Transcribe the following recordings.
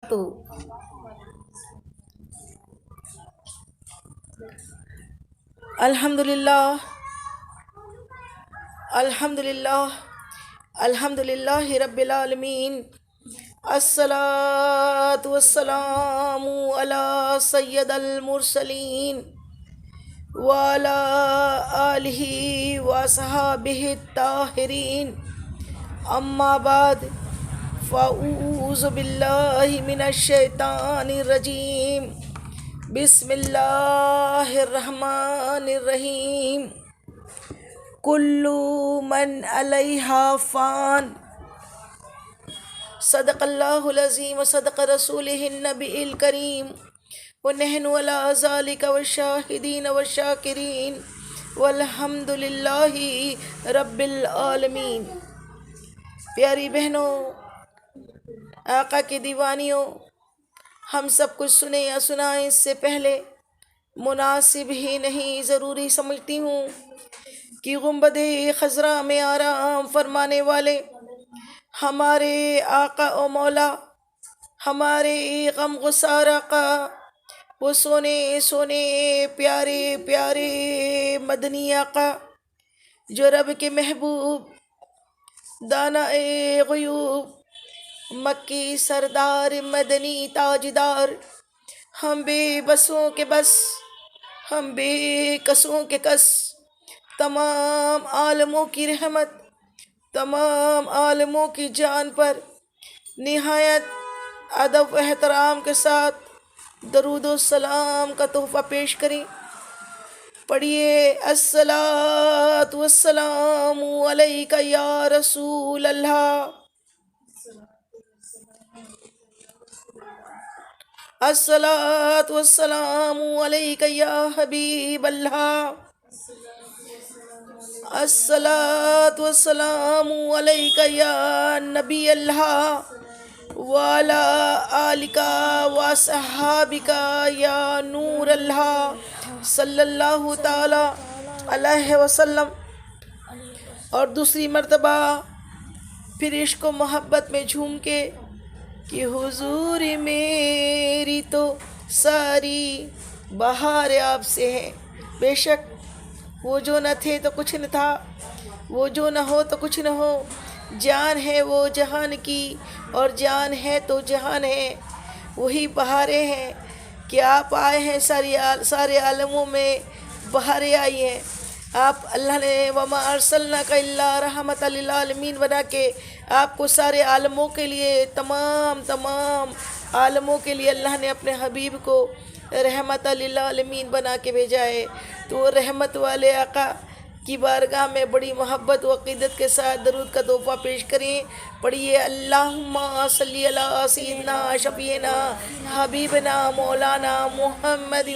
تو الحمدللہ الحمدللہ الحمدللہ رب العالمین، الصلاۃ والسلام علی سید المرسلین وعلی آلہ وصحبہ الطاہرین، اما بعد فاعوذ باللہ من الشیطان الرجیم، بسم اللہ الرحمن الرحیم۔ کل من علیہا فان، صدق اللہ العظیم وصدق رسولہ النبی الکریم، ونحن علی ذلک والشاہدین والشاکرین والحمد للہ رب العالمین۔ پیاری بہنوں، آقا کی دیوانیوں، ہم سب کچھ سنیں یا سنائیں اس سے پہلے مناسب ہی نہیں ضروری سمجھتی ہوں کہ گنبد خضرا میں آرام فرمانے والے ہمارے آقا و مولا، ہمارے غم گسار آقا، وہ سونے سونے پیارے پیارے مدنی آقا، جو رب کے محبوب، دانا غیوب، مکی سردار، مدنی تاجدار، ہم بے بسوں کے بس، ہم بے کسوں کے کس، تمام عالموں کی رحمت، تمام عالموں کی جان پر نہایت ادب و احترام کے ساتھ درود و سلام کا تحفہ پیش کریں۔ پڑھیے الصلاۃ والسلام علیک یا رسول اللہ، الصلاۃ والسلام علیک یا حبیب اللہ، الصلاۃ والسلام علیک یا نبی اللہ، وعلی آلک وصحابک یا نور اللہ، صلی اللہ تعالی علیہ وسلم۔ اور دوسری مرتبہ پھر عشق و محبت میں جھوم کے کہ حضور میری تو ساری بہار آپ سے ہے۔ بے شک وہ جو نہ تھے تو کچھ نہ تھا، وہ جو نہ ہو تو کچھ نہ ہو، جان ہے وہ جہان کی اور جان ہے تو جہان ہے، وہی بہاریں ہیں کہ آپ آئے ہیں، سارے عالموں میں بہاریں آئی ہیں۔ آپ اللہ نے وما ارسلناک الا رحمۃ للعالمین بنا کے آپ کو سارے عالموں کے لیے، تمام عالموں کے لیے اللہ نے اپنے حبیب کو رحمت للعالمین بنا کے بھیجا ہے۔ تو رحمت والے آقا کی بارگاہ میں بڑی محبت و عقیدت کے ساتھ درود کا تحفہ پیش کریں۔ پڑھیے اللہم صلی علی سیدنا شفیعنا حبیبنا مولانا محمد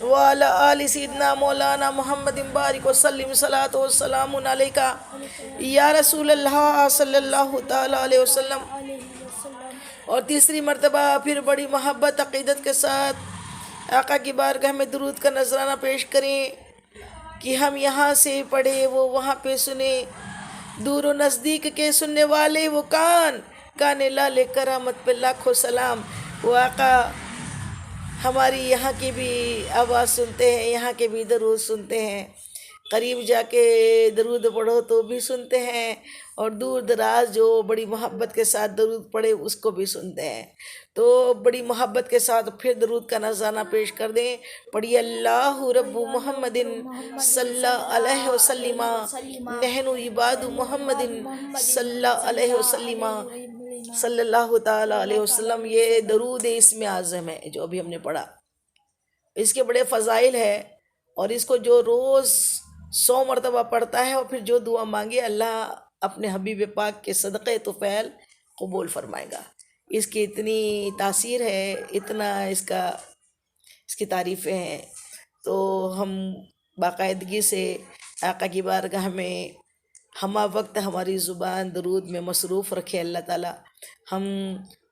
وعلی آل سیدنا مولانا محمد بارک وسلم، صلاۃ والسلام علیک یا رسول اللہ صلی اللہ تعالی علیہ وسلم۔ اور تیسری مرتبہ پھر بڑی محبت عقیدت کے ساتھ آقا کی بارگاہ میں درود کا نذرانہ پیش کریں کہ ہم یہاں سے پڑھے وہ وہاں پہ سنے، دور و نزدیک کے سننے والے وہ کان لال کرامت پہ لاکھوں سلام۔ وہ آقا ہماری یہاں کی بھی آواز سنتے ہیں، یہاں کے بھی درود سنتے ہیں، قریب جا کے درود پڑھو تو بھی سنتے ہیں، اور دور دراز جو بڑی محبت کے ساتھ درود پڑھے اس کو بھی سنتے ہیں۔ تو بڑی محبت کے ساتھ پھر درود کا نذرانہ پیش کر دیں۔ پڑھیے اللہ رب محمد صلی اللہ علیہ وسلم، نحن عباد محمد صلی اللہ علیہ وسلم، صلی اللہ تعالی علیہ وسلم۔ یہ درود اسم اعظم ہے جو ابھی ہم نے پڑھا، اس کے بڑے فضائل ہے، اور اس کو جو روز 100 مرتبہ پڑھتا ہے اور پھر جو دعا مانگے اللہ اپنے حبیب پاک کے صدقے طفیل قبول فرمائے گا۔ اس کی اتنی تاثیر ہے، اتنا اس کی تعریفیں ہیں، تو ہم باقاعدگی سے آقا کی بارگاہ میں ہمہ وقت ہماری زبان درود میں مصروف رکھے اللہ تعالیٰ، ہم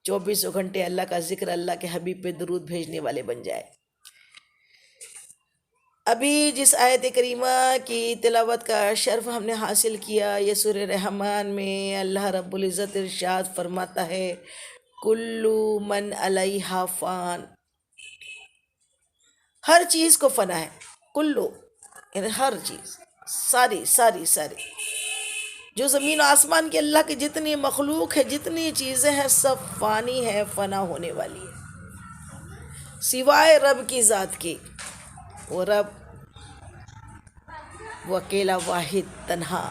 24 گھنٹے اللہ کا ذکر، اللہ کے حبیب پہ درود بھیجنے والے بن جائے۔ ابھی جس آیت کریمہ کی تلاوت کا شرف ہم نے حاصل کیا، یہ سورہ رحمان میں اللہ رب العزت ارشاد فرماتا ہے کلو من علیہا فان، ہر چیز کو فنا ہے. کلو یعنی ہر چیز، ساری ساری ساری جو زمین و آسمان کے اللہ کی جتنی مخلوق ہے، جتنی چیزیں ہیں، سب فانی ہے، فنا ہونے والی ہے، سوائے رب کی ذات کی. وہ رب، وہ اکیلا واحد تنہا،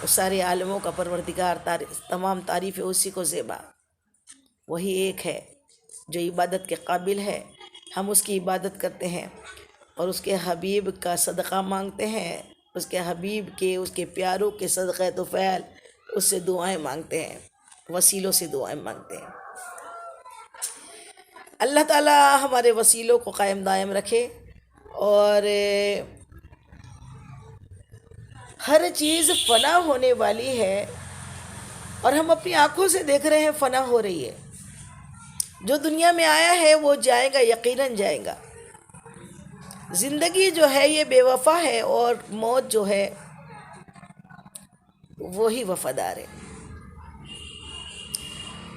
وہ سارے عالموں کا پروردگار، تمام تعریف اسی کو زیبا. وہی ایک ہے جو عبادت کے قابل ہے. ہم اس کی عبادت کرتے ہیں اور اس کے حبیب کا صدقہ مانگتے ہیں، اس کے حبیب کے، اس کے پیاروں کے صدقہ طفیل، اس سے دعائیں مانگتے ہیں، وسیلوں سے دعائیں مانگتے ہیں. اللہ تعالیٰ ہمارے وسیلوں کو قائم دائم رکھے، اور ہر چیز فنا ہونے والی ہے اور ہم اپنی آنکھوں سے دیکھ رہے ہیں فنا ہو رہی ہے. جو دنیا میں آیا ہے وہ جائے گا، یقیناً جائے گا. زندگی جو ہے یہ بے وفا ہے، اور موت جو ہے وہی وفادار ہے.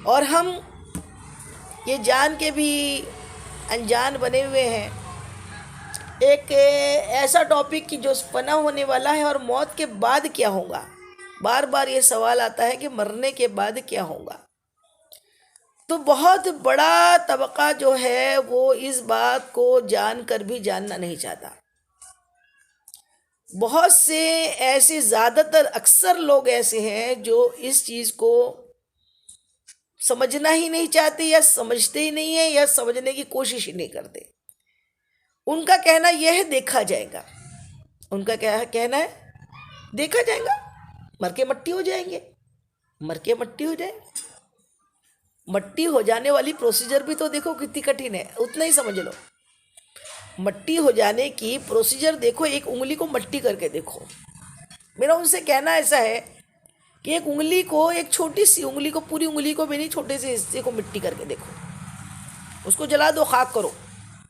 اور ہم یہ جان کے بھی انجان بنے ہوئے ہیں ایک ایسا ٹاپک کی جو فنا ہونے والا ہے، اور موت کے بعد کیا ہوگا. بار بار یہ سوال آتا ہے کہ مرنے کے بعد کیا ہوگا. تو بہت بڑا طبقہ جو ہے وہ اس بات کو جان کر بھی جاننا نہیں چاہتا. بہت سے ایسے، زیادہ تر اکثر لوگ ایسے ہیں جو اس چیز کو سمجھنا ہی نہیں چاہتے، یا سمجھتے ہی نہیں ہیں، یا سمجھنے کی کوشش ہی نہیں کرتے. ان کا کہنا یہ ہے دیکھا جائے گا. ان کا کیا کہنا ہے؟ دیکھا جائے گا، مر کے مٹی ہو جائیں گے، مر کے مٹی ہو جائیں گے. مٹی ہو جانے والی پروسیجر بھی تو دیکھو کتنی کٹھن ہے، اتنا ہی سمجھ لو. مٹی ہو جانے کی پروسیجر دیکھو، ایک انگلی کو مٹی کر کے دیکھو. میرا ان سے کہنا ایسا ہے کہ ایک انگلی کو، ایک چھوٹی سی انگلی کو، پوری انگلی کو بھی نہیں، چھوٹے سے حصے کو مٹی کر کے دیکھو. اس کو جلا دو، خاک کرو،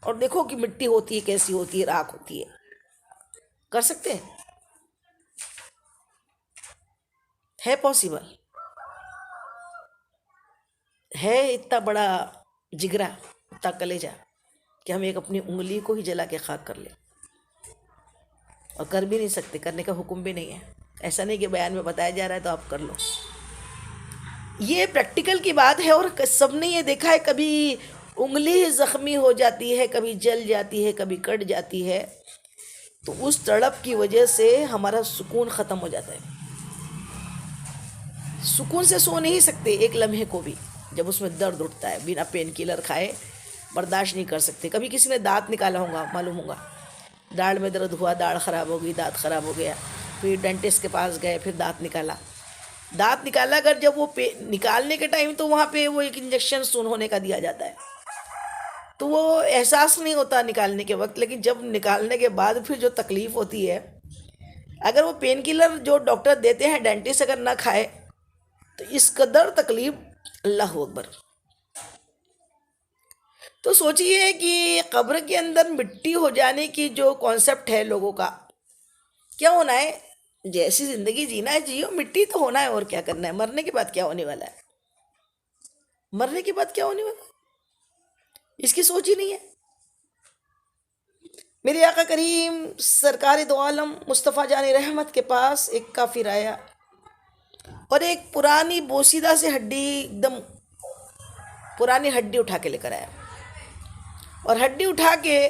اور دیکھو کہ مٹی ہوتی ہے، کیسی ہوتی ہے، راکھ ہوتی ہے. کر سکتے ہیں؟ ہے پاسبل؟ ہے اتنا بڑا جگرا، اتنا کلیجہ کہ ہم ایک اپنی انگلی کو ہی جلا کے خاک کر لیں؟ اور کر بھی نہیں سکتے، کرنے کا حکم بھی نہیں ہے. ایسا نہیں کہ بیان میں بتایا جا رہا ہے تو آپ کر لو. یہ پریکٹیکل کی بات ہے، اور سب نے یہ دیکھا ہے. کبھی انگلی زخمی ہو جاتی ہے، کبھی جل جاتی ہے، کبھی کٹ جاتی ہے، تو اس تڑپ کی وجہ سے ہمارا سکون ختم ہو جاتا ہے. سکون سے سو نہیں سکتے ایک لمحے کو بھی، جب اس میں درد اٹھتا ہے. بنا پین کلر کھائے برداشت نہیں کر سکتے. کبھی کسی نے دانت نکالا ہوگا، معلوم ہوگا، داڑھ میں درد ہوا، داڑھ خراب ہو گئی، دانت خراب ہو گیا، پھر ڈینٹسٹ کے پاس گئے، پھر دانت نکالا. دانت نکالا اگر جب وہ نکالنے کے ٹائم تو وہاں پہ وہ ایک انجیکشن سون ہونے کا دیا جاتا ہے، تو وہ احساس نہیں ہوتا نکالنے کے وقت. لیکن جب نکالنے کے بعد پھر جو تکلیف ہوتی ہے، اگر وہ پین کلر جو ڈاکٹر دیتے ہیں، ڈینٹسٹ اگر نہ کھائے تو اس قدر تکلیف، اللہ اکبر. تو سوچئے کہ قبر کے اندر مٹی ہو جانے کی جو کانسیپٹ ہے لوگوں کا، کیا ہونا ہے؟ جیسی زندگی جینا ہے جیو، مٹی تو ہونا ہے، اور کیا کرنا ہے؟ مرنے کے بعد کیا ہونے والا ہے؟ مرنے کے بعد کیا ہونے والا ہے؟ اس کی سوچ ہی نہیں ہے. میرے آقا کریم سرکار دو عالم مصطفیٰ جان رحمت کے پاس ایک کافر آیا، اور ایک پرانی بوسیدہ سے ہڈی، ایک دم پرانی ہڈی اٹھا کے لے کر آیا. اور ہڈی اٹھا کے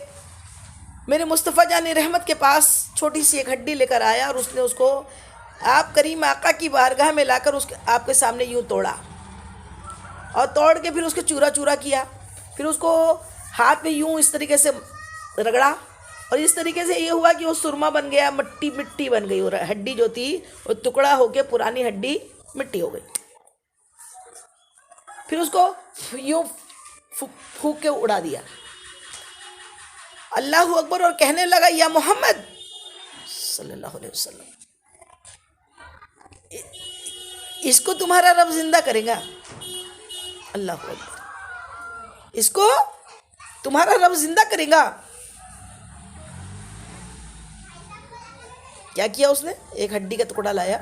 میرے مصطفیٰ جان رحمت کے پاس چھوٹی سی ایک ہڈی لے کر آیا، اور اس نے اس کو آپ کریم آقا کی بارگاہ میں لا کر آپ کے سامنے یوں توڑا، اور توڑ کے پھر اس کو چورا چورا کیا. پھر اس کو ہاتھ میں یوں اس طریقے سے رگڑا، اور اس طریقے سے یہ ہوا کہ وہ سرما بن گیا، مٹی مٹی بن گئی، اور ہڈی جو تھی وہ ٹکڑا ہو کے پرانی ہڈی مٹی ہو گئی. پھر اس کو یوں پھونک کے اڑا دیا. اللہ اکبر، اور کہنے لگا یا محمد صلی اللہ علیہ وسلم، اس کو تمہارا رب زندہ کرے گا. اللہ اکبر، اس کو تمہارا رب زندہ کرے گا. کیا کیا اس نے؟ ایک ہڈی کا ٹکڑا لایا،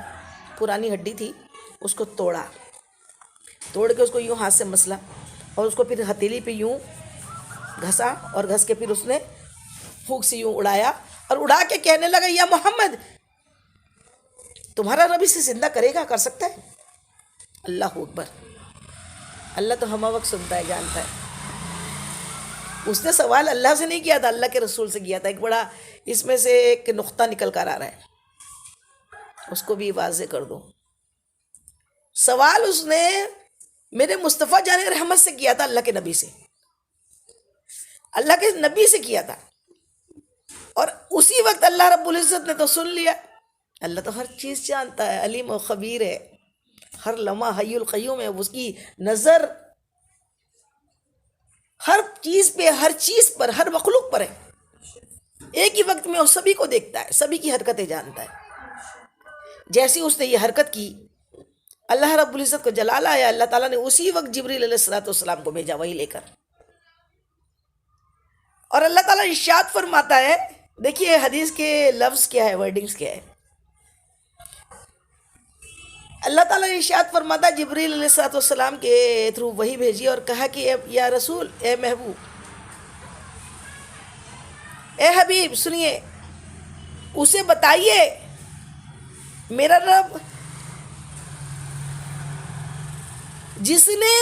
پرانی ہڈی تھی، اس کو توڑا، توڑ کے اس کو یوں ہاتھ سے مسلا اور اس کو پھر ہتھیلی پہ یوں گھسا اور گھس کے پھر اس نے پھونک سے یوں اڑایا اور اڑا کے کہنے لگا یا محمد تمہارا رب اسے زندہ کرے گا، کر سکتا ہے؟ اللہ اکبر. اللہ تو ہمہ وقت سنتا ہے، جانتا ہے. اس نے سوال اللہ سے نہیں کیا تھا، اللہ کے رسول سے کیا تھا. ایک بڑا اس میں سے ایک نقطہ نکل کر آ رہا ہے، اس کو بھی واضح کر دو. سوال اس نے میرے مصطفیٰ جان رحمت سے کیا تھا، اللہ کے نبی سے، اللہ کے نبی سے کیا تھا. اور اسی وقت اللہ رب العزت نے تو سن لیا. اللہ تو ہر چیز جانتا ہے، علیم و خبیر ہے، ہر لمحہ حی القیوم ہے، اس کی نظر ہر چیز پہ، ہر چیز پر، ہر مخلوق پر ہے. ایک ہی وقت میں وہ سبھی کو دیکھتا ہے، سبھی کی حرکتیں جانتا ہے. جیسی اس نے یہ حرکت کی، اللہ رب العزت کو جلال آیا، اللہ تعالیٰ نے اسی وقت جبریل علیہ السلام کو بھیجا وہی لے کر. اور اللہ تعالیٰ ارشاد فرماتا ہے، دیکھیے حدیث کے لفظ کیا ہے، ورڈنگز کیا ہے. اللہ تعالیٰ ارشاد فرماتا ہے جبریل علیہ السلام کے تھرو وہی بھیجی اور کہا کہ یا رسول، اے محبوب، اے حبیب سنیے، اسے بتائیے میرا رب جس نے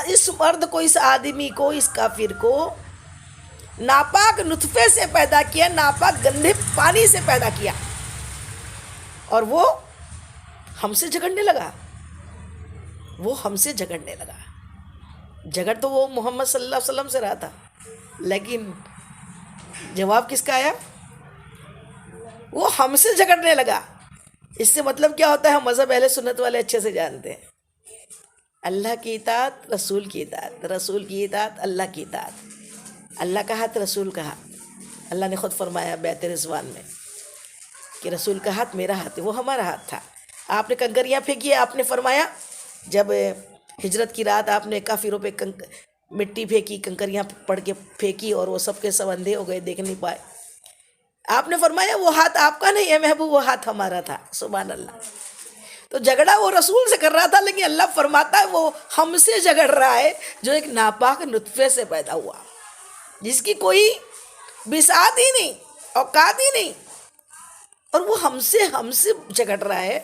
اس مرد کو، اس آدمی کو، اس کافر کو ناپاک نطفے سے پیدا کیا، ناپاک گندے پانی سے پیدا کیا، اور وہ ہم سے جھگڑنے لگا. وہ ہم سے جھگڑنے لگا. جھگڑ تو وہ محمد صلی اللہ علیہ وسلم سے رہا تھا، لیکن جواب کس کا آیا؟ وہ ہم سے جھگڑنے لگا. اس سے مطلب کیا ہوتا ہے؟ مذہب اہل سنت والے اچھے سے جانتے ہیں. اللہ کی اطاعت، رسول کی اطاعت، رسول کی اطاعت، اللہ کی اطاعت. اللہ کا ہاتھ، رسول کا ہاتھ. اللہ نے خود فرمایا بیعت رضوان میں کہ رسول کا ہاتھ میرا ہاتھ ہے، وہ ہمارا ہاتھ تھا. آپ نے کنکریاں پھینکی، آپ نے فرمایا جب ہجرت کی رات آپ نے کافروں پہ مٹی پھینکی، کنکریاں پڑھ کے پھینکی اور وہ سب کے سب اندھے ہو گئے، دیکھ نہیں پائے. آپ نے فرمایا وہ ہاتھ آپ کا نہیں ہے محبوب، وہ ہاتھ ہمارا تھا. سبحان اللہ. تو جھگڑا وہ رسول سے کر رہا تھا، لیکن اللہ فرماتا ہے وہ ہم سے جھگڑ رہا ہے جو ایک ناپاک نطفے سے پیدا ہوا، جس کی کوئی بساط ہی نہیں، اوقات ہی نہیں، اور وہ ہم سے جھگڑ رہا ہے.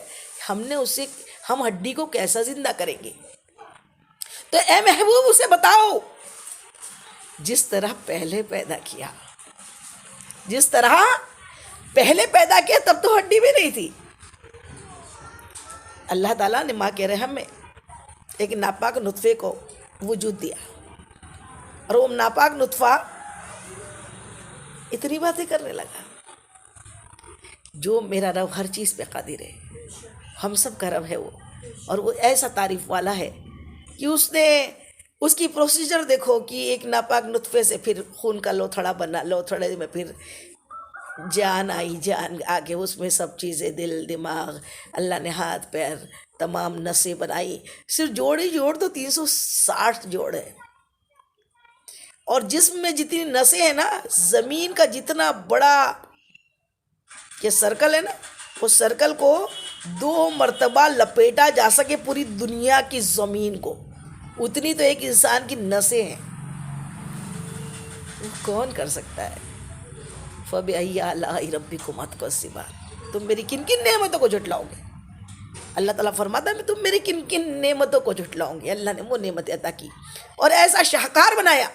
ہم ہڈی کو کیسا زندہ کریں گے؟ تو اے محبوب اسے بتاؤ جس طرح پہلے پیدا کیا، جس طرح پہلے پیدا کیا تب تو ہڈی بھی نہیں تھی. اللہ تعالیٰ نے ماں کے رحم میں ایک ناپاک نطفے کو وجود دیا، اور وہ ناپاک نطفہ اتنی باتیں کرنے لگا. جو میرا رب ہر چیز پہ قادر ہے، ہم سب کا رب ہے وہ، اور وہ ایسا تعریف والا ہے کہ اس نے اس کی پروسیجر دیکھو کہ ایک ناپاک نطفے سے پھر خون کا لوتھڑا بنا، لوتھڑے میں پھر جان آئی، جان آگے اس میں سب چیزیں، دل، دماغ، اللہ نے ہاتھ پیر تمام نسیں بنائی. صرف جوڑ ہی جوڑ تو 360 جوڑ ہے، اور جسم میں جتنی نسیں ہیں نا، زمین کا جتنا بڑا یہ سرکل ہے نا، اس سرکل کو 2 مرتبہ لپیٹا جا سکے پوری دنیا کی زمین کو، اتنی تو ایک انسان کی نسیں ہیں. وہ کون کر سکتا ہے؟ فَبِأَيِّ آلَاءِ رَبِّكُمَا تُكَذِّبَانِ. تم میری کن کن نعمتوں کو جھٹلاؤ گے؟ اللہ تعالیٰ فرماتا ہے میں تم میری کن کن نعمتوں کو جھٹلاؤں گے. اللہ نے وہ نعمت عطا کی اور ایسا شاہکار بنایا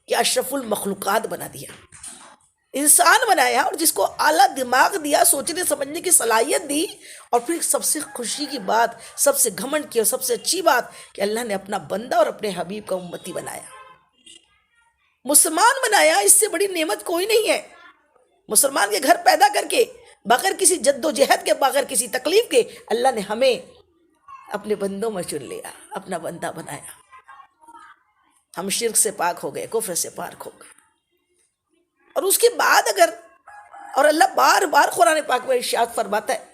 کہ اشرف المخلوقات بنا دیا، انسان بنایا، اور جس کو اعلیٰ دماغ دیا، سوچنے سمجھنے کی صلاحیت دی. اور پھر سب سے خوشی کی بات، سب سے گھمنڈ کی اور سب سے اچھی بات کہ اللہ نے اپنا بندہ اور اپنے حبیب کا امتی بنایا، مسلمان بنایا. اس سے بڑی نعمت کوئی نہیں ہے. مسلمان کے گھر پیدا کر کے، بغیر کسی جد و جہد کے، بغیر کسی تکلیف کے، اللہ نے ہمیں اپنے بندوں میں چن لیا، اپنا بندہ بنایا. ہم شرک سے پاک ہو گئے، کفر سے پاک ہو گئے. اور اس کے بعد اور اللہ بار بار قرآن پاک میں ارشاد فرماتا ہے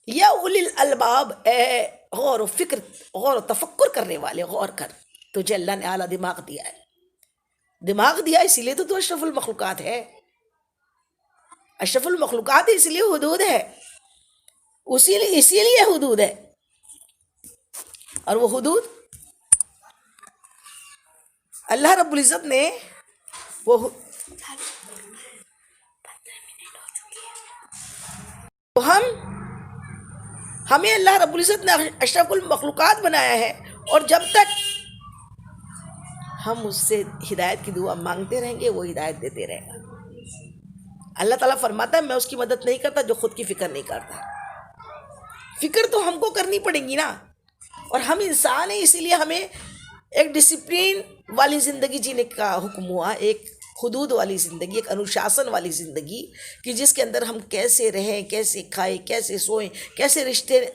یا اولی الالباب، اے غور و فکر، غور و تفکر کرنے والے، غور کر، تجھے اللہ نے اعلیٰ دماغ دیا ہے. دماغ دیا اسی لیے تو اشرف المخلوقات ہے. اشرف المخلوقات اس لیے حدود ہے، اسی لیے حدود ہے. اور وہ حدود اللہ رب العزت نے وہ ہمیں اللہ رب العزت نے اشرف المخلوقات بنایا ہے، اور جب تک ہم اس سے ہدایت کی دعا مانگتے رہیں گے وہ ہدایت دیتے رہے گا۔ اللہ تعالیٰ فرماتا ہے میں اس کی مدد نہیں کرتا جو خود کی فکر نہیں کرتا۔ فکر تو ہم کو کرنی پڑے گی نا، اور ہم انسان ہیں، اسی لیے ہمیں ایک ڈسپلین والی زندگی جینے کا حکم ہوا، ایک حدود والی زندگی، ایک انوشاسن والی زندگی، کہ جس کے اندر ہم کیسے رہیں، کیسے کھائیں، کیسے سوئیں، کیسے رشتے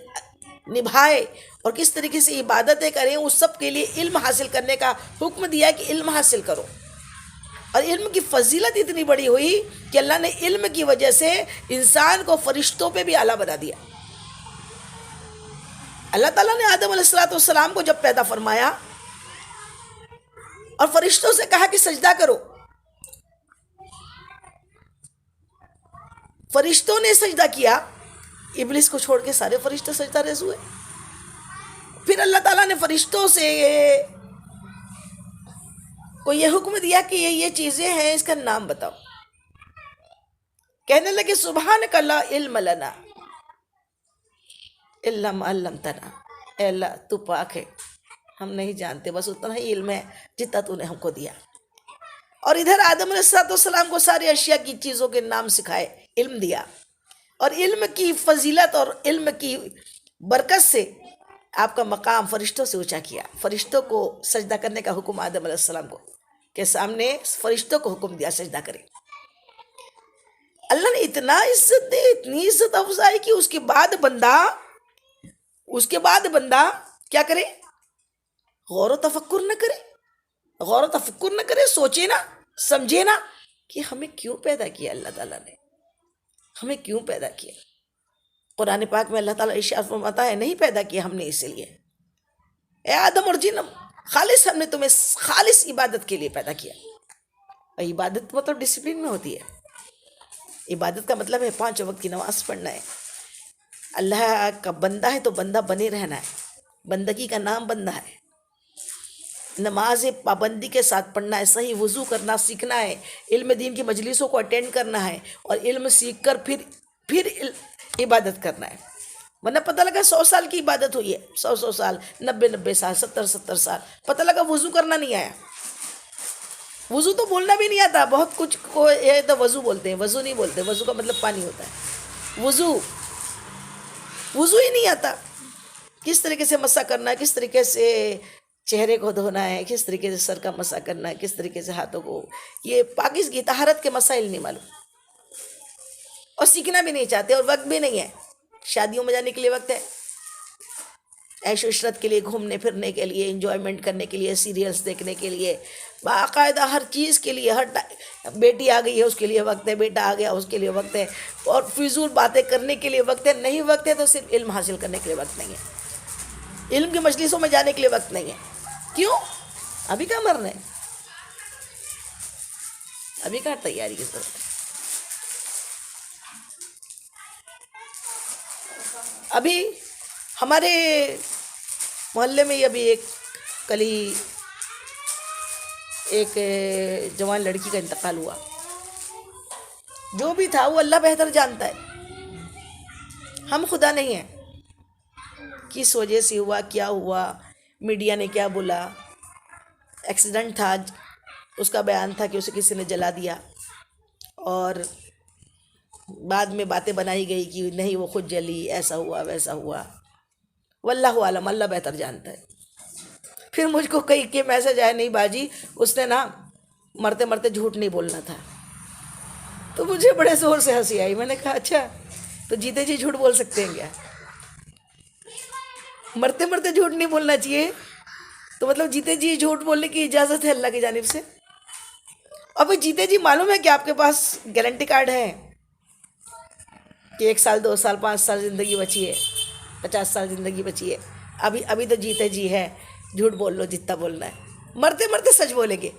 نبھائے، اور کس طریقے سے عبادتیں کریں۔ اس سب کے لیے علم حاصل کرنے کا حکم دیا کہ علم حاصل کرو، اور علم کی فضیلت اتنی بڑی ہوئی کہ اللہ نے علم کی وجہ سے انسان کو فرشتوں پہ بھی اعلیٰ بنا دیا۔ اللہ تعالیٰ نے آدم علیہ السلام کو جب پیدا فرمایا اور فرشتوں سے کہا کہ سجدہ کرو، فرشتوں نے سجدہ کیا، ابلیس کو چھوڑ کے سارے فرشتے سجدہ ریز ہوئے۔ پھر اللہ تعالیٰ نے فرشتوں سے کو یہ حکم دیا کہ یہ چیزیں ہیں، اس کا نام بتاؤ۔ کہنے لگے سبحانک لا علم لنا الا ما علمتنا، اے اللہ تو پاک ہے، ہم نہیں جانتے، بس اتنا ہی علم ہے جتنا تو نے ہم کو دیا۔ اور ادھر آدم علیہ السلام کو ساری اشیاء کی چیزوں کے نام سکھائے، علم دیا، اور علم کی فضیلت اور علم کی برکت سے آپ کا مقام فرشتوں سے اونچا کیا۔ فرشتوں کو سجدہ کرنے کا حکم آدم علیہ السلام کو کے سامنے فرشتوں کو حکم دیا سجدہ کرے۔ اللہ نے اتنا عزت دے، اتنی عزت افزائی کی، اس کے بعد بندہ کیا کرے؟ غور و تفکر نہ کرے، غور و تفکر نہ کرے، سوچے نا، سمجھے نا کہ ہمیں کیوں پیدا کیا، اللہ تعالیٰ نے ہمیں کیوں پیدا کیا۔ قرآن پاک میں اللہ تعالیٰ ارشاد فرماتا ہے نہیں پیدا کیا ہم نے اسی لیے، اے آدم اور جن، خالص ہم نے تمہیں خالص عبادت کے لیے پیدا کیا۔ اور عبادت مطلب ڈسپلن میں ہوتی ہے۔ عبادت کا مطلب ہے 5 وقت کی نماز پڑھنا ہے، اللہ کا بندہ ہے تو بندہ بنے رہنا ہے، بندگی کا نام بندہ ہے، نماز پابندی کے ساتھ پڑھنا ہے، صحیح وضو کرنا سیکھنا ہے، علم دین کی مجلسوں کو اٹینڈ کرنا ہے، اور علم سیکھ کر پھر عبادت کرنا ہے۔ ورنہ پتہ لگا 100 سال کی عبادت ہوئی ہے، 100 سال، 90 سال، 70 سال، پتہ لگا وضو کرنا نہیں آیا، وضو تو بولنا بھی نہیں آتا، بہت کچھ کو یہ تو وضو بولتے ہیں، وضو نہیں بولتے، وضو کا مطلب پانی ہوتا ہے، وضو ہی نہیں آتا، کس طریقے سے مسح کرنا ہے، کس طریقے سے چہرے کو دھونا ہے، کس طریقے سے سر کا مسح کرنا ہے، کس طریقے سے ہاتھوں کو، یہ پاکیزگی طہارت کے مسائل نہیں معلوم، اور سیکھنا بھی نہیں چاہتے، اور وقت بھی نہیں ہے۔ شادیوں میں جانے کے لیے وقت ہے، عیش و عشرت کے لیے، گھومنے پھرنے کے لیے، انجوائمنٹ کرنے کے لیے، سیریلز دیکھنے کے لیے، باقاعدہ ہر چیز کے لیے، بیٹی آ گئی ہے اس کے لیے وقت ہے، بیٹا آ گیا اس کے لیے وقت ہے، اور فضول باتیں کرنے کے لیے وقت ہے، نہیں وقت ہے تو صرف علم حاصل کرنے کے لیے وقت نہیں ہے، علم کی مجلسوں میں جانے کے لیے وقت نہیں ہے۔ کیوں؟ ابھی کہاں مرنا ہے، ابھی کہاں تیاری کی ضرورت ہے۔ ابھی ہمارے محلے میں ابھی کل ہی ایک جوان لڑکی کا انتقال ہوا، جو بھی تھا وہ اللہ بہتر جانتا ہے، ہم خدا نہیں ہیں، کس وجہ سے ہوا، کیا ہوا، میڈیا نے کیا بولا، ایکسیڈنٹ تھا، اس کا بیان تھا کہ اسے کسی نے جلا دیا، اور بعد میں باتیں بنائی گئی کہ نہیں وہ خود جلی، ایسا ہوا ویسا ہوا، واللہ عالم، اللہ بہتر جانتا ہے۔ پھر مجھ کو کئی کہ میسج آئے نہیں باجی اس نے نا مرتے مرتے جھوٹ نہیں بولنا تھا، تو مجھے بڑے زور سے ہنسی آئی، میں نے کہا اچھا تو جیتے جی جھوٹ بول سکتے ہیں کیا؟ مرتے مرتے جھوٹ نہیں بولنا چاہیے، تو مطلب جیتے جی جھوٹ بولنے کی اجازت ہے اللہ کی جانب سے؟ اور پھر جیتے جی معلوم ہے کہ آپ کے پاس گارنٹی کارڈ ہے کہ 1 سال 2 سال 5 سال زندگی بچی ہے، 50 سال زندگی بچی ہے، ابھی تو جیتے جی ہے، جھوٹ بول لو جتنا بولنا ہے، مرتے مرتے سچ بولیں گے۔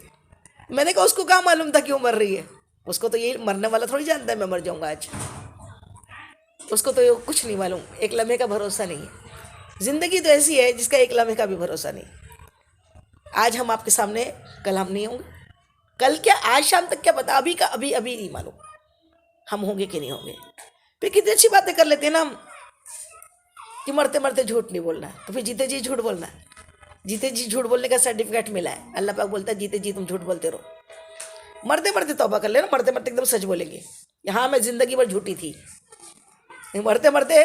میں نے کہا اس کو کہاں معلوم تھا کیوں مر رہی ہے، اس کو تو یہ مرنے والا تھوڑی جانتا ہے میں مر جاؤں گا آج، اس کو تو یہ کچھ نہیں معلوم، ایک لمحے کا بھروسہ نہیں ہے۔ زندگی تو ایسی ہے جس کا ایک لمحے کا بھی بھروسہ نہیں. آج ہم آپ کے سامنے، کل ہم نہیں ہوں گے. کل کیا، آج شام تک کیا پتا، ابھی کا ابھی نہیں معلوم ہم ہوں گے کہ نہیں ہوں گے. پھر کتنی اچھی باتیں کر لیتے ہیں نا ہم کہ مرتے مرتے جھوٹ نہیں بولنا ہے، تو پھر جیتے جی جھوٹ بولنا ہے. جیتے جی جھوٹ بولنے کا سرٹیفکیٹ ملا ہے. اللہ پاک بولتا ہے جیتے جی تم جھوٹ بولتے رہو. مرتے مرتے توبہ کر لینا، مرتے مرتے ایک دم سچ بولیں گے. یہاں میں زندگی بھر جھوٹی تھی. مرتے مرتے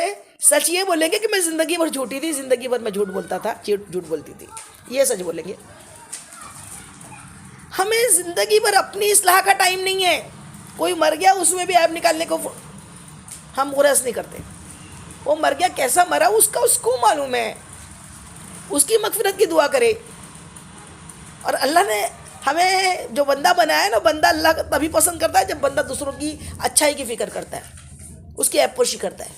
سچ یہ بولیں گے کہ میں زندگی بھر جھوٹی تھی، زندگی بھر میں جھوٹ بولتا تھا، جھوٹ بولتی تھی. یہ سچ بولیں گے. ہمیں زندگی بھر اپنی اصلاح کا ٹائم نہیں ہے. کوئی مر گیا اس میں بھی عیب نکالنے کو ہم غرض نہیں کرتے. وہ مر گیا، کیسا مرا اس کو معلوم ہے. اس کی مغفرت کی دعا کرے. اور اللہ نے ہمیں جو بندہ بنایا ہے نا، بندہ اللہ تبھی پسند کرتا ہے جب بندہ دوسروں کی اچھائی کی فکر کرتا ہے، اس کی عیب پوشی کرتا ہے،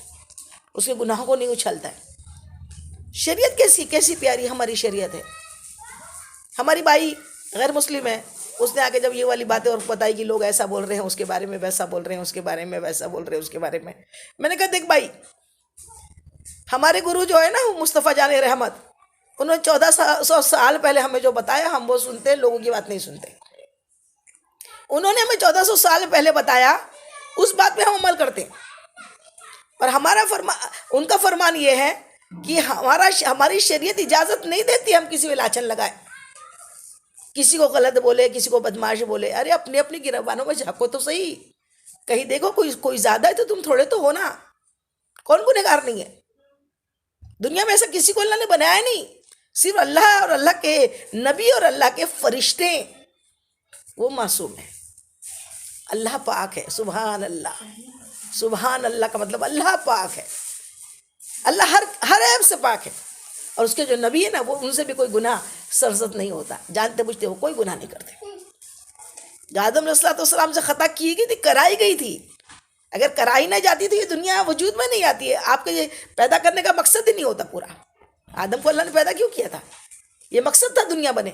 اس کے گناہوں کو نہیں اچھالتا ہے. شریعت کیسی پیاری ہماری شریعت ہے. ہماری بائی غیر مسلم ہے، اس نے آ کے جب یہ والی باتیں اور بتائی کہ لوگ ایسا بول رہے ہیں اس کے بارے میں، ویسا بول رہے ہیں اس کے بارے میں، ویسا بول رہے ہیں اس کے بارے میں نے کہا دیکھ بھائی، ہمارے گرو جو ہے نا مصطفیٰ جان رحمت، انہوں نے 1400 سال پہلے ہمیں جو بتایا ہم وہ سنتے، لوگوں کی بات نہیں سنتے. انہوں نے ہمیں 1400 سال پہلے بتایا، اس بات پہ ہم عمل کرتے ہیں. اور ان کا فرمان یہ ہے کہ ہماری شریعت اجازت نہیں دیتی ہم کسی پہ لاچن لگائے، کسی کو غلط بولے، کسی کو بدماش بولے. ارے اپنی اپنی گربانوں میں جھانکو تو صحیح. کہیں دیکھو کوئی زیادہ ہے تو تم تھوڑے تو ہو نا. کون گنہگار نہیں ہے دنیا میں؟ ایسا کسی کو اللہ نے بنایا نہیں. صرف اللہ اور اللہ کے نبی اور اللہ کے فرشتے وہ معصوم ہیں. اللہ پاک ہے. سبحان اللہ. سبحان اللہ کا مطلب اللہ پاک ہے. اللہ ہر عیب سے پاک ہے. اور اس کے جو نبی ہے نا، وہ ان سے بھی کوئی گناہ سرزد نہیں ہوتا. جانتے بوجھتے وہ کوئی گناہ نہیں کرتے. جو آدم علیہ السلام سے خطا کی گئی تھی، کرائی گئی تھی. اگر کرائی نہ جاتی تو یہ دنیا وجود میں نہیں آتی ہے. آپ کے یہ پیدا کرنے کا مقصد ہی نہیں ہوتا پورا. آدم کو اللہ نے پیدا کیوں کیا تھا؟ یہ مقصد تھا دنیا بنے.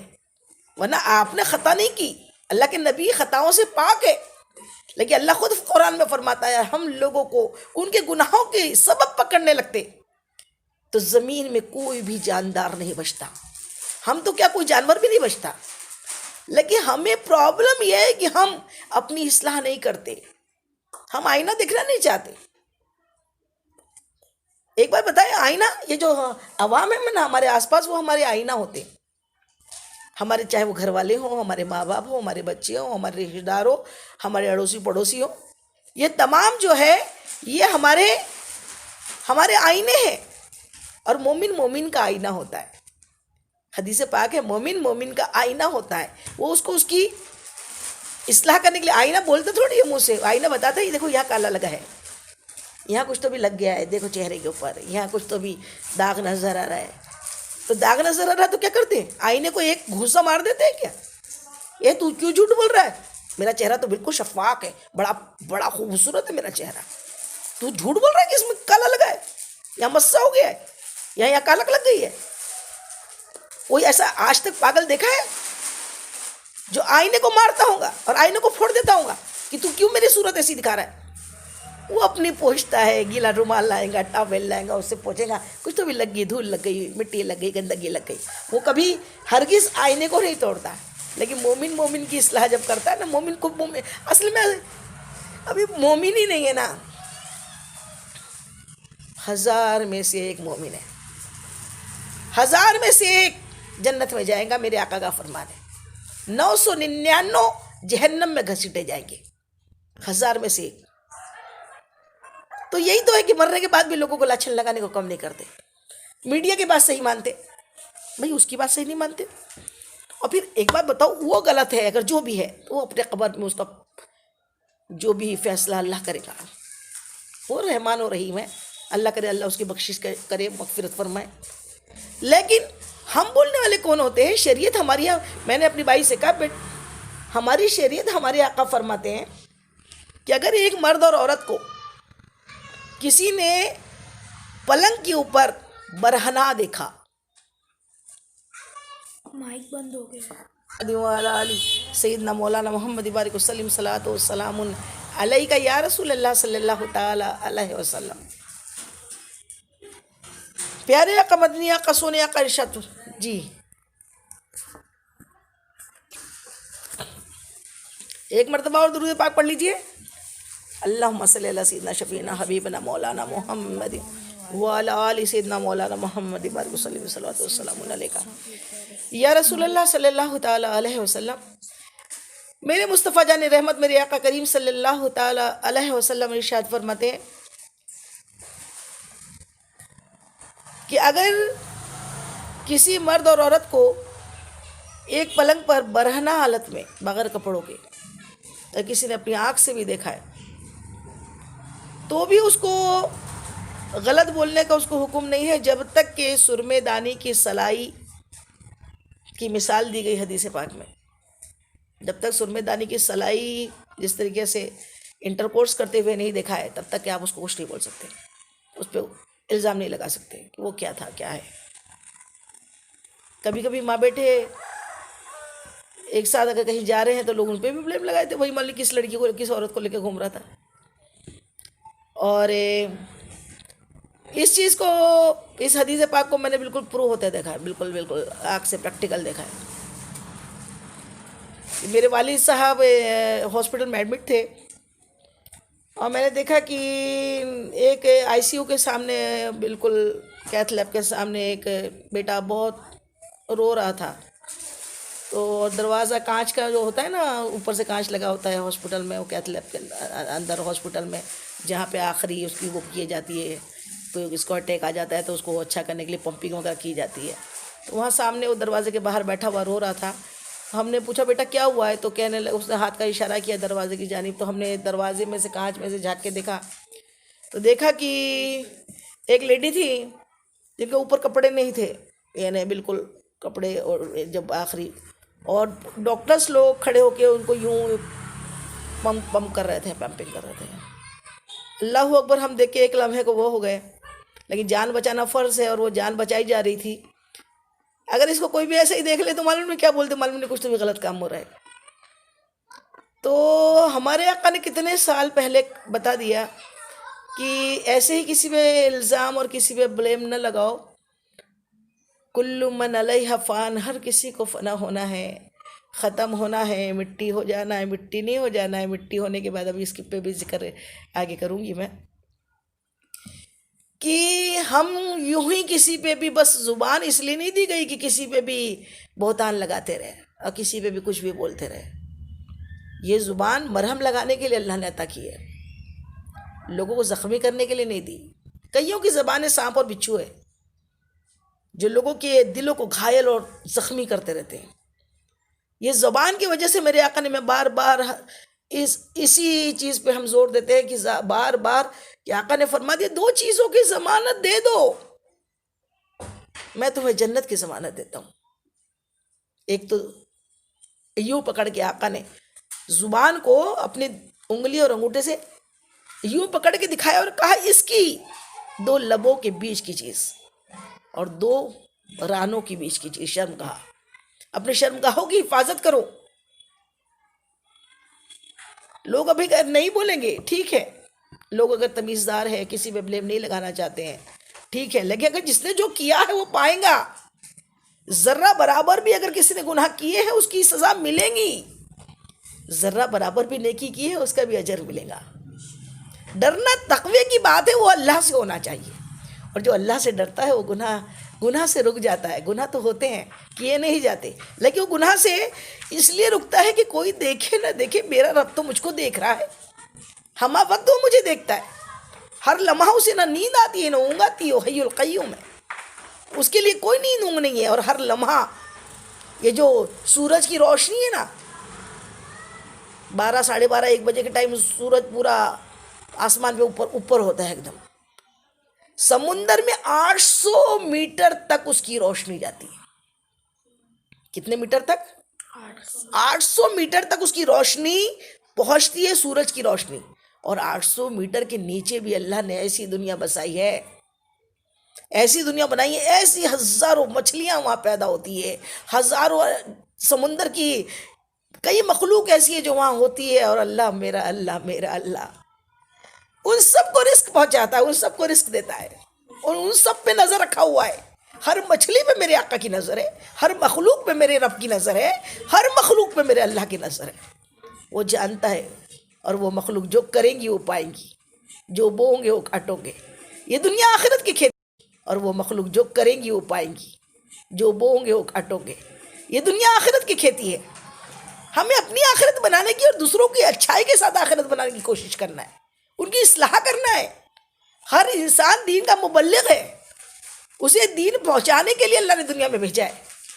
ورنہ آپ نے خطا نہیں کی. اللہ کے نبی خطاؤں سے پاک ہے. لیکن اللہ خود قرآن میں فرماتا ہے ہم لوگوں کو ان کے گناہوں کے سبب پکڑنے لگتے تو زمین میں کوئی بھی جاندار نہیں بچتا. ہم تو کیا کوئی جانور بھی نہیں بچتا. لیکن ہمیں پرابلم یہ ہے کہ ہم اپنی اصلاح نہیں کرتے. ہم آئینہ دیکھنا نہیں چاہتے. ایک بار بتائیں، آئینہ، یہ جو عوام ہے نا ہمارے آس پاس، وہ ہمارے آئینہ ہوتے ہیں. ہمارے چاہے وہ گھر والے ہوں، ہمارے ماں باپ ہوں، ہمارے بچے ہوں، ہمارے رشتے دار ہوں، ہمارے اڑوسی پڑوسی ہوں، یہ تمام جو ہے یہ ہمارے آئینے ہیں. اور مومن کا آئینہ ہوتا ہے. حدیث پاک ہے مومن کا آئینہ ہوتا ہے. وہ اس کی اصلاح کرنے کے لیے، آئینہ بولتے تھوڑی ہے منہ سے، آئینہ بتاتا ہے یہ دیکھو یہاں کالا لگا ہے، یہاں کچھ تو بھی لگ گیا ہے، دیکھو چہرے کے اوپر یہاں کچھ تو بھی داغ نظر آ رہا ہے. تو داغ نظر آ رہا ہے تو کیا کرتے ہیں؟ آئینے کو ایک گھوسا مار دیتے ہیں کیا؟ یہ تو کیوں جھوٹ بول رہا ہے؟ میرا چہرہ تو بالکل شفاف ہے، بڑا خوبصورت ہے میرا چہرہ. تو جھوٹ بول رہا ہے کہ اس میں کالا لگا ہے، یہاں مسا ہو گیا ہے، یہاں کالک لگ گئی ہے. کوئی ایسا آج تک پاگل دیکھا ہے جو آئینے کو مارتا ہوگا اور آئینے کو پھوڑ دیتا ہوگا کہ تو کیوں میری صورت ایسی دکھا رہا ہے؟ وہ اپنی پوچھتا ہے، گیلا رومال لائے گا، ٹاول لائے گا، اس سے پوچھے گا کچھ تو بھی لگ گئی، دھول لگ گئی، مٹی لگ گئی، گندگی لگ گئی. وہ کبھی ہرگز آئینے کو نہیں توڑتا. لیکن مومن کی اصلاح جب کرتا ہے نا، مومن کو اصل میں ابھی مومن ہی نہیں ہے نا. 1000 میں سے ایک مومن ہے، 1000 میں سے ایک جنت میں جائے گا. میرے آقا کا فرمان ہے 999 جہنم میں گھسیٹے جائیں گے. 1000 میں سے ایک. تو یہی تو ہے کہ مرنے کے بعد بھی لوگوں کو لاچھن لگانے کو کم نہیں کرتے. میڈیا کی بات صحیح مانتے، بھائی اس کی بات صحیح نہیں مانتے. اور پھر ایک بات بتاؤ، وہ غلط ہے اگر جو بھی ہے تو وہ اپنے قبر میں اس کا جو بھی فیصلہ اللہ کرے گا. وہ رحمان و رحیم ہے، اللہ کرے اللہ اس کی بخشش کرے، مغفرت فرمائے. لیکن ہم بولنے والے کون ہوتے ہیں؟ شریعت ہماری، میں نے اپنی بھائی سے کہا ہماری شریعت، ہمارے آقا فرماتے ہیں کہ اگر ایک مرد اور عورت کو کسی نے پلنگ کے اوپر برہنا دیکھا، مائک بند ہو گیا. سیدنا مولانا محمد بارک وسلم صلاۃ و سلام علیک یا رسول اللہ صلی اللہ تعالی علیہ وسلم. پیارے آقا مدنی آقا سونے آقا ارشاد جی ایک مرتبہ اور درود پاک پڑھ لیجئے. اللہم صلی علی سیدنا شفیعنا حبیبنا مولانا محمد وعلی آل سیدنا مولانا محمد بارک وسلم صلوات والسلام علیکہ. یا رسول اللہ صلی اللہ تعالی علیہ وسلم، میرے مصطفیٰ جان رحمت میرے آقا کریم صلی اللہ تعالی علیہ وسلم ارشاد فرماتے ہیں کہ اگر کسی مرد اور عورت کو ایک پلنگ پر برہنہ حالت میں بغیر کپڑوں کے اگر کسی نے اپنی آنکھ سے بھی دیکھا ہے تو بھی اس کو غلط بولنے کا اس کو حکم نہیں ہے، جب تک کہ سرمے دانی کی سلائی کی مثال دی گئی حدیث پاک میں. جب تک سرمے دانی کی سلائی جس طریقے سے انٹرکورس کرتے ہوئے نہیں دیکھا ہے تب تک کہ آپ اس کو کچھ نہیں بول سکتے، اس پہ الزام نہیں لگا سکتے کہ وہ کیا تھا کیا ہے. کبھی کبھی ماں بیٹے ایک ساتھ اگر کہیں جا رہے ہیں تو لوگ ان پہ بھی بلیم لگائے تھے، وہی مان لی کس لڑکی کو کس عورت کو لے کے گھوم رہا تھا. اور اس چیز کو اس حدیث پاک کو میں نے بالکل پرو ہوتے دیکھا ہے، بالکل آنکھ سے پریکٹیکل دیکھا ہے. میرے والد صاحب ہاسپٹل میں ایڈمٹ تھے اور میں نے دیکھا کہ ایک آئی سی یو کے سامنے بالکل کیتھ لیب کے سامنے ایک بیٹا بہت رو رہا تھا. تو دروازہ کانچ کا جو ہوتا ہے نا، اوپر سے کانچ لگا ہوتا ہے ہاسپٹل میں، وہ کیتھ لیب کے اندر ہاسپٹل میں جہاں پہ آخری اس کی وہ کی جاتی ہے، تو اس کو اٹیک آ جاتا ہے تو اس کو اچھا کرنے کے لیے پمپنگ وغیرہ کی جاتی ہے. تو وہاں سامنے وہ دروازے کے باہر بیٹھا ہوا رو رہا تھا. ہم نے پوچھا بیٹا کیا ہوا ہے؟ تو کہنے لگا، اس نے ہاتھ کا اشارہ کیا دروازے کی جانب. تو ہم نے دروازے میں سے کانچ میں سے جھانک کے دیکھا تو دیکھا کہ ایک لیڈی تھی جن کے اوپر کپڑے نہیں تھے، یعنی بالکل کپڑے، اور جب آخری اور ڈاکٹرز لوگ کھڑے ہو کے ان کو یوں پمپ کر رہے تھے، پمپنگ کر رہے تھے. اللہ اکبر. ہم دیکھ کے ایک لمحے کو وہ ہو گئے، لیکن جان بچانا فرض ہے اور وہ جان بچائی جا رہی تھی. اگر اس کو کوئی بھی ایسے ہی دیکھ لے تو معلوم نہیں کیا بولتے، معلوم نہیں کچھ تو بھی غلط کام ہو رہا ہے. تو ہمارے آقا نے کتنے سال پہلے بتا دیا کہ ایسے ہی کسی پہ الزام اور کسی پہ بلیم نہ لگاؤ. کل من علیہ فان، ہر کسی کو فنا ہونا ہے، ختم ہونا ہے، مٹی ہو جانا ہے، مٹی نہیں ہو جانا ہے. مٹی ہونے کے بعد ابھی اس پہ بھی ذکر آگے کروں گی میں، کہ ہم یوں ہی کسی پہ بھی بس زبان اس لیے نہیں دی گئی کہ کسی پہ بھی بہتان لگاتے رہے اور کسی پہ بھی کچھ بھی بولتے رہے. یہ زبان مرہم لگانے کے لیے اللہ نے عطا کی ہے، لوگوں کو زخمی کرنے کے لیے نہیں دی. کئیوں کی زبانیں سانپ اور بچھو ہے جو لوگوں کے دلوں کو گھائل اور زخمی کرتے رہتے ہیں. یہ زبان کی وجہ سے میرے آقا نے، میں بار بار اسی چیز پہ ہم زور دیتے ہیں کہ بار بار کہ آقا نے فرما دیا 2 چیزوں کی ضمانت دے دو، میں تمہیں جنت کی ضمانت دیتا ہوں. ایک تو یوں پکڑ کے آقا نے زبان کو اپنی انگلی اور انگوٹھے سے یوں پکڑ کے دکھایا اور کہا اس کی 2 لبوں کے بیچ کی چیز اور 2 رانوں کے بیچ کی چیز شرمگاہ، اپنے شرمگاہوں کی حفاظت کرو. لوگ ابھی نہیں بولیں گے، ٹھیک ہے، لوگ اگر تمیزدار ہے، کسی پہ بلیم نہیں لگانا چاہتے ہیں، ٹھیک ہے، لیکن اگر جس نے جو کیا ہے وہ پائیں گا. ذرہ برابر بھی اگر کسی نے گناہ کیے ہیں اس کی سزا ملے گی، ذرہ برابر بھی نیکی کی ہے اس کا بھی اجر ملے گا. ڈرنا تقوی کی بات ہے، وہ اللہ سے ہونا چاہیے، اور جو اللہ سے ڈرتا ہے وہ گناہ سے رک جاتا ہے. گناہ تو ہوتے ہیں، کیے نہیں جاتے، لیکن وہ گناہ سے اس لیے رکتا ہے کہ کوئی دیکھے نہ دیکھے، میرا رب تو مجھ کو دیکھ رہا ہے، ہمہ وقت وہ مجھے دیکھتا ہے. ہر لمحہ اسے نہ نیند آتی ہے نہ اونگ آتی ہے، حی القیوم ہے، اس کے لیے کوئی نیند اونگ نہیں ہے. اور ہر لمحہ یہ جو سورج کی روشنی ہے نا، 12 ساڑھے 12 1 بجے کے ٹائم سورج پورا آسمان پہ اوپر ہوتا ہے ایک دم. سمندر میں 800 میٹر تک اس کی روشنی جاتی ہے. کتنے میٹر تک؟ 800 میٹر تک اس کی روشنی پہنچتی ہے، سورج کی روشنی. اور 800 میٹر کے نیچے بھی اللہ نے ایسی دنیا بسائی ہے، ایسی دنیا بنائی ہے، ایسی ہزاروں مچھلیاں وہاں پیدا ہوتی ہے، ہزاروں سمندر کی کئی مخلوق ایسی ہے جو وہاں ہوتی ہے. اور اللہ میرا اللہ ان سب کو رزق پہنچاتا ہے، ان سب کو رزق دیتا ہے. اور ان سب پہ نظر رکھا ہوا ہے. ہر مچھلی پہ میرے آقا کی نظر ہے، ہر مخلوق پہ میرے رب کی نظر ہے، ہر مخلوق پہ میرے اللہ کی نظر ہے. وہ جانتا ہے، اور وہ مخلوق جو کریں گی وہ پائیں گی، جو بوؤں گے وہ کاٹو گے. یہ دنیا آخرت کی کھیتی، اور وہ مخلوق جو کریں گی وہ پائیں گی، جو بوؤں گے وہ کاٹو گے. یہ دنیا آخرت کی کھیتی ہے. ہمیں اپنی آخرت بنانے کی اور دوسروں کی اچھائی کے ساتھ آخرت بنانے کی کوشش کرنا ہے، ان کی اصلاح کرنا ہے. ہر انسان دین کا مبلغ ہے، اسے دین پہنچانے کے لیے اللہ نے دنیا میں بھیجا ہے.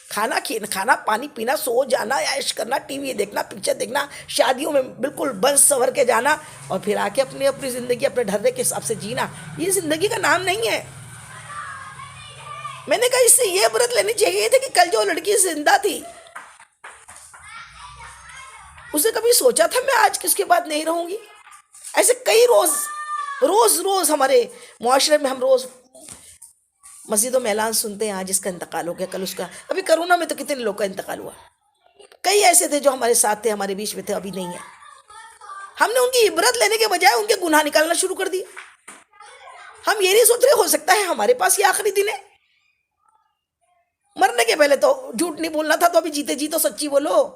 کھانا پانی پینا، سو جانا، عیش کرنا، ٹی وی دیکھنا، پکچر دیکھنا، شادیوں میں بالکل بن سنور کے جانا، اور پھر آ کے اپنی زندگی اپنے ڈھرے کے حساب سے جینا، یہ زندگی کا نام نہیں ہے. میں نے کہا اس سے یہ عبرت لینی چاہیے تھی کہ کل جو لڑکی زندہ تھی، اسے کبھی سوچا تھا میں آج کس کے بعد نہیں رہوں گی؟ ایسے کئی روز ہمارے معاشرے میں ہم روز مسجدوں میں اعلان سنتے ہیں، آج اس کا انتقال ہو گیا، کل اس کا. ابھی کرونا میں تو کتنے لوگ کا انتقال ہوا. کئی ایسے تھے جو ہمارے ساتھ تھے، ہمارے بیچ میں تھے، ابھی نہیں ہیں. ہم نے ان کی عبرت لینے کے بجائے ان کے گناہ نکالنا شروع کر دیا. ہم یہ نہیں سوچ رہے ہو سکتا ہے ہمارے پاس یہ آخری دن ہے. مرنے کے پہلے تو جھوٹ نہیں بولنا تھا، تو ابھی جیتے جی تو سچی بولو،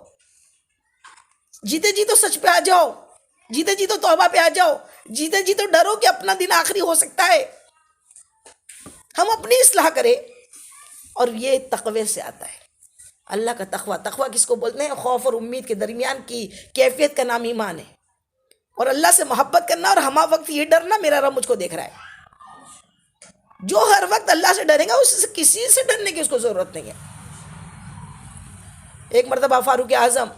جیتے جی تو سچ پہ آ جاؤ، جیتے جی تو توبہ پہ آ جاؤ، جیتے جی تو ڈرو کہ اپنا دن آخری ہو سکتا ہے. ہم اپنی اصلاح کریں، اور یہ تقوی سے آتا ہے. اللہ کا تقوی کس کو بولتے ہیں؟ خوف اور امید کے درمیان کی کیفیت کا نام ایمان ہے. اور اللہ سے محبت کرنا، اور ہمہ وقت یہ ڈرنا میرا رب مجھ کو دیکھ رہا ہے. جو ہر وقت اللہ سے ڈرے گا، اس سے کسی سے ڈرنے کی اس کو ضرورت نہیں ہے. ایک مرتبہ فاروق اعظم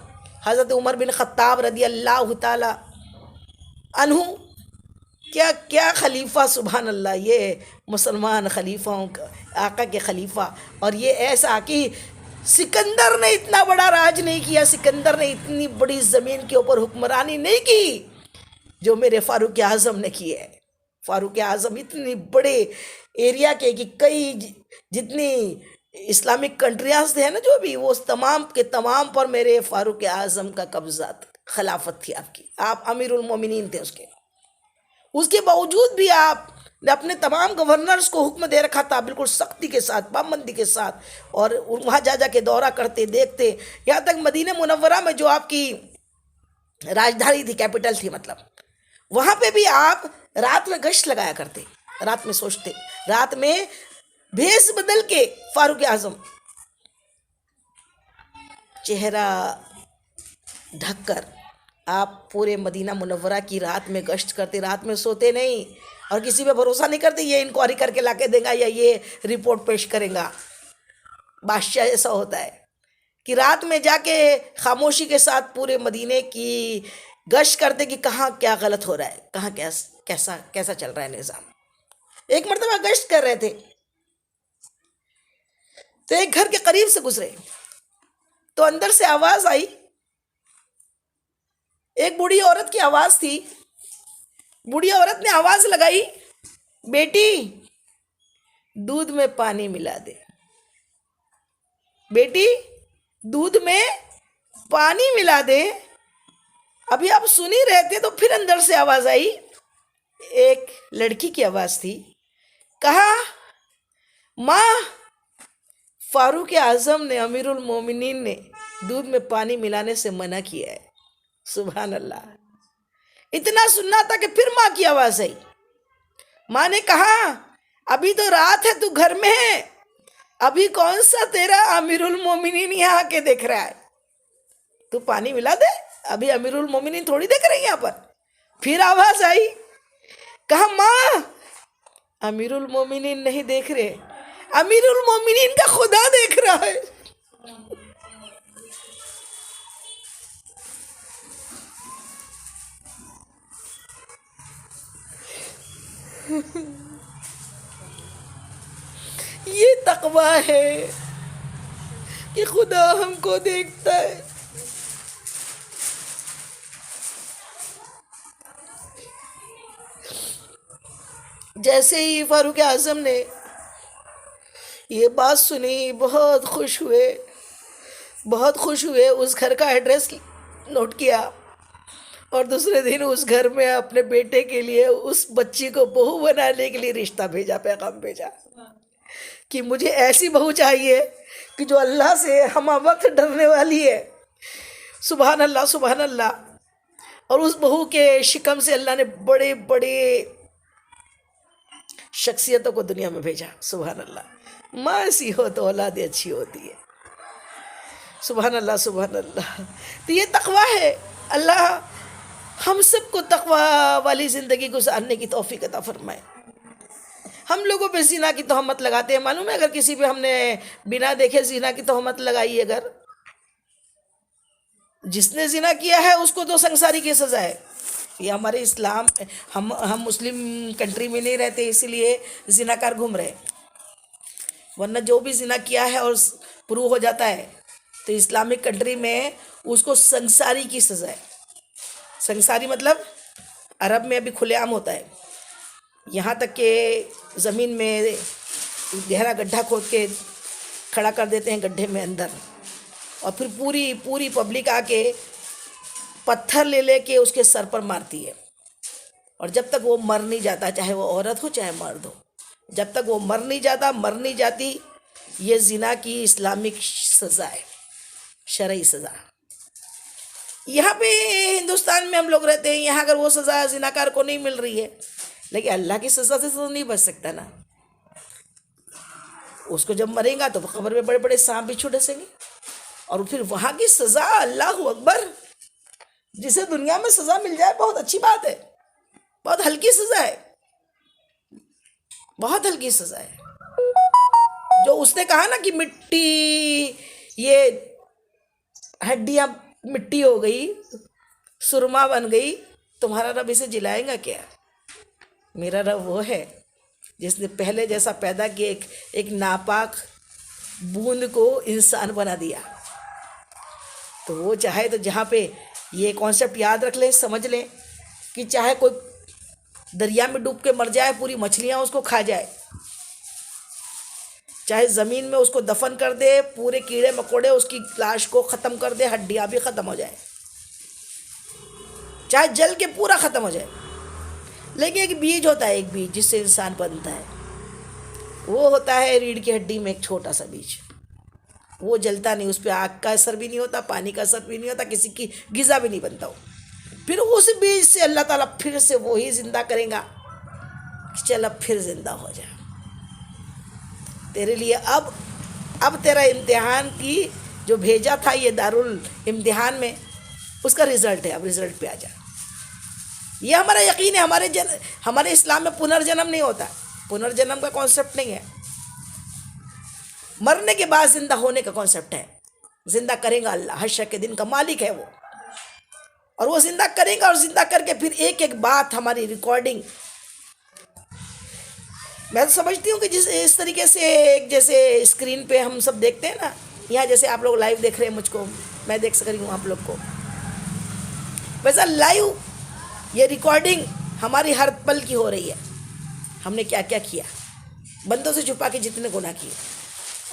حضرت عمر بن خطاب رضی اللہ تعالی عنہ، کیا خلیفہ، سبحان اللہ، یہ مسلمان خلیفوں کا آقا کے خلیفہ. اور یہ ایسا کہ سکندر نے اتنا بڑا راج نہیں کیا، سکندر نے اتنی بڑی زمین کے اوپر حکمرانی نہیں کی جو میرے فاروق اعظم نے کی ہے. فاروق اعظم اتنی بڑے ایریا کے کہ کئی جتنی اسلامک کنٹریاز تھے نا جو بھی، وہ تمام کے تمام پر میرے فاروق اعظم کا قبضہ، خلافت تھی آپ کی. آپ امیر المومنین تھے. اس کے باوجود بھی آپ نے اپنے تمام گورنرز کو حکم دے رکھا تھا، بالکل سختی کے ساتھ، پابندی کے ساتھ. اور وہاں جا کے دورہ کرتے، دیکھتے، یہاں تک مدینہ منورہ میں جو آپ کی راجدھانی تھی، کیپٹل تھی مطلب، وہاں پہ بھی آپ رات میں گشت لگایا کرتے. رات میں سوچتے، رات میں بھیس بدل کے فاروق اعظم چہرہ ڈھک کر آپ پورے مدینہ منورہ کی رات میں گشت کرتے. رات میں سوتے نہیں، اور کسی پہ بھروسہ نہیں کرتے یہ انکوائری کر کے لا کے دے گا یا یہ رپورٹ پیش کرے گا. بادشاہ ایسا ہوتا ہے کہ رات میں جا کے خاموشی کے ساتھ پورے مدینے کی گشت کرتے کہ کہاں کیا غلط ہو رہا ہے، کہاں کیسا چل رہا ہے نظام. ایک مرتبہ گشت کر رہے تھے تو ایک گھر کے قریب سے گزرے تو اندر سے آواز آئی. ایک بوڑھی عورت کی آواز تھی. بوڑھی عورت نے آواز لگائی، بیٹی دودھ میں پانی ملا دے، بیٹی دودھ میں پانی ملا دے. ابھی آپ سن ہی رہے تھے تو پھر اندر سے آواز آئی، ایک لڑکی کی آواز تھی. کہا، ماں فاروق اعظم نے، امیر المومنین نے دودھ میں پانی ملانے سے منع کیا ہے. سبحان اللہ. اتنا سننا تھا کہ پھر ماں کی آواز آئی. ماں نے کہا، ابھی تو رات ہے، تو گھر میں ہے، ابھی کون سا تیرا امیر المومنین یہاں آ کے دیکھ رہا ہے، تو پانی ملا دے. ابھی امیر المومنین تھوڑی دیکھ رہے ہیں یہاں پر. پھر آواز آئی، کہا، ماں امیر المومنین نہیں دیکھ رہے، امیر المومنین کا خدا دیکھ رہا ہے. یہ تقوی ہے کہ خدا ہم کو دیکھتا ہے. جیسے ہی فاروق اعظم نے یہ بات سنی، بہت خوش ہوئے. اس گھر کا ایڈریس نوٹ کیا اور دوسرے دن اس گھر میں اپنے بیٹے کے لیے اس بچی کو بہو بنانے کے لیے رشتہ بھیجا، پیغام بھیجا کہ مجھے ایسی بہو چاہیے کہ جو اللہ سے ہم وقت ڈرنے والی ہے. سبحان اللہ سبحان اللہ. اور اس بہو کے شکم سے اللہ نے بڑے بڑے شخصیتوں کو دنیا میں بھیجا. سبحان اللہ. ماں ایسی ہو تو اولاد اچھی ہوتی ہے. سبحان اللہ سبحان اللہ. تو یہ تقویٰ ہے. اللہ ہم سب کو تقویٰ والی زندگی گزارنے کی توفیق عطا فرمائے. ہم لوگوں پہ زنا کی تہمت لگاتے ہیں. معلوم ہے اگر کسی پہ ہم نے بنا دیکھے زنا کی تہمت لگائی، اگر جس نے زنا کیا ہے اس کو تو سنساری کی سزا ہے. یہ ہمارے اسلام، ہم مسلم کنٹری میں نہیں رہتے اسی لیے زنا کار گھوم رہے، ورنہ جو بھی زنا کیا ہے اور پروو ہو جاتا ہے تو اسلامک کنٹری میں اس کو سنساری کی سزا ہے. سنساری مطلب عرب میں ابھی کھلے عام ہوتا ہے، یہاں تک کہ زمین میں گہرا گڈھا کھود کے کھڑا کر دیتے ہیں گڈھے میں اندر، اور پھر پوری پبلک آ کے پتھر لے کے اس کے سر پر مارتی ہے. اور جب تک وہ مر نہیں جاتا، چاہے وہ عورت ہو چاہے مرد ہو، جب تک وہ مر نہیں جاتی، یہ زنا کی اسلامک سزا ہے، شرعی سزا. یہاں پہ ہندوستان میں ہم لوگ رہتے ہیں، یہاں اگر وہ سزا زناکار کو نہیں مل رہی ہے، لیکن اللہ کی سزا سے تو نہیں بچ سکتا نا. اس کو جب مرے گا تو قبر میں بڑے بڑے سانپ بچھو ڈسیں گے، اور پھر وہاں کی سزا، اللہ اکبر. جسے دنیا میں سزا مل جائے بہت اچھی بات ہے، بہت ہلکی سزا ہے، بہت ہلکی سزا ہے. جو اس نے کہا نا کہ مٹی، یہ ہڈیاں مٹی ہو گئی، سرما بن گئی، تمہارا رب اسے جلائے گا کیا؟ میرا رب وہ ہے جس نے پہلے جیسا پیدا کیا، ایک ناپاک بوند کو انسان بنا دیا. تو وہ چاہے تو جہاں پہ یہ کانسیپٹ یاد رکھ لیں، سمجھ لیں کہ چاہے کوئی دریا میں ڈوب کے مر جائے، پوری مچھلیاں اس کو کھا جائے، چاہے زمین میں اس کو دفن کر دے، پورے کیڑے مکوڑے اس کی لاش کو ختم کر دے، ہڈیاں بھی ختم ہو جائے، چاہے جل کے پورا ختم ہو جائے، لیکن ایک بیج ہوتا ہے، ایک بیج جس سے انسان بنتا ہے، وہ ہوتا ہے ریڑھ کی ہڈی میں ایک چھوٹا سا بیج. وہ جلتا نہیں، اس پہ آگ کا اثر بھی نہیں ہوتا، پانی کا اثر بھی نہیں ہوتا، کسی کی غذا بھی نہیں بنتا. ہو پھر اس بیج سے اللہ تعالیٰ پھر سے وہی زندہ کریں گا کہ چل اب پھر زندہ ہو جا، تیرے لیے اب تیرا امتحان کی جو بھیجا تھا یہ دارالامتحان میں، اس کا رزلٹ ہے، اب رزلٹ پہ آ جا. یہ ہمارا یقین ہے. ہمارے اسلام میں پنرجنم نہیں ہوتا، پنرجنم کا کانسیپٹ نہیں ہے. مرنے کے بعد زندہ ہونے کا کانسیپٹ ہے. زندہ کرے گا اللہ، حشر کے دن کا مالک ہے وہ، اور وہ زندہ کرے گا، اور زندہ کر کے پھر ایک ایک بات ہماری ریکارڈنگ. میں تو سمجھتی ہوں کہ اس طریقے سے ایک جیسے اسکرین پہ ہم سب دیکھتے ہیں نا، یہاں جیسے آپ لوگ لائیو دیکھ رہے ہیں مجھ کو، میں دیکھ سک رہی ہوں آپ لوگ کو، ویسا لائیو یہ ریکارڈنگ ہماری ہر پل کی ہو رہی ہے. ہم نے کیا کیا کیا، بندوں سے چھپا کے جتنے گناہ کیے